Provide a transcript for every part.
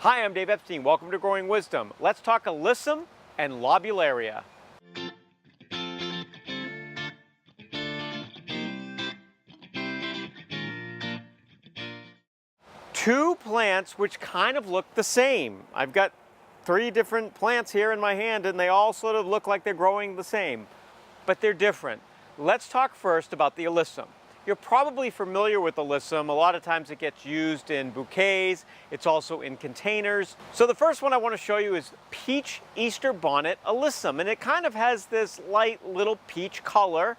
Hi, I'm Dave Epstein. Welcome to Growing Wisdom. Let's talk Alyssum and Lobularia. Two plants which kind of look the same. I've got three different plants here in my hand and they all sort of look like they're growing the same, but they're different. Let's talk first about the Alyssum. You're probably familiar with Alyssum. A lot of times it gets used in bouquets. It's also in containers. So the first one I want to show you is Peach Easter Bonnet Alyssum, and it kind of has this light little peach color.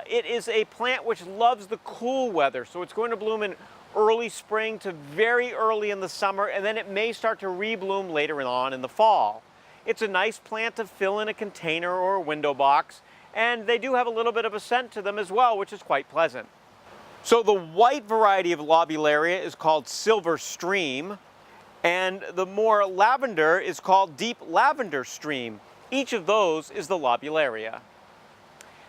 It is a plant which loves the cool weather, so it's going to bloom in early spring to very early in the summer, and then it may start to rebloom later on in the fall. It's a nice plant to fill in a container or a window box, and they do have a little bit of a scent to them as well, which is quite pleasant. So the white variety of Lobularia is called Silver Stream, and the more lavender is called Deep Lavender Stream. Each of those is the Lobularia.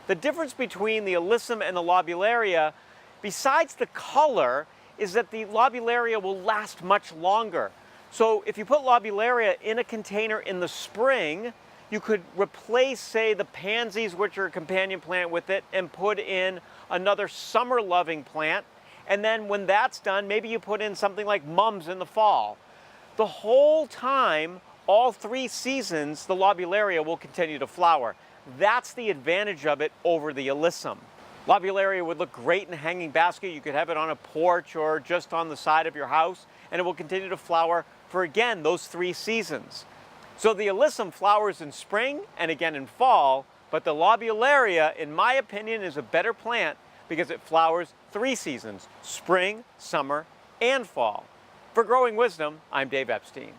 The difference between the Alyssum and the Lobularia, besides the color, is that the Lobularia will last much longer. So if you put Lobularia in a container in the spring, you could replace, say, the pansies, which are a companion plant, with it and put in another summer-loving plant. And then when that's done, maybe you put in something like mums in the fall. The whole time, all 3 seasons, the Lobularia will continue to flower. That's the advantage of it over the Alyssum. Lobularia would look great in a hanging basket. You could have it on a porch or just on the side of your house, and it will continue to flower for, again, those 3 seasons. So the Alyssum flowers in spring and again in fall, but the Lobularia, in my opinion, is a better plant because it flowers 3 seasons: spring, summer, and fall. For Growing Wisdom, I'm Dave Epstein.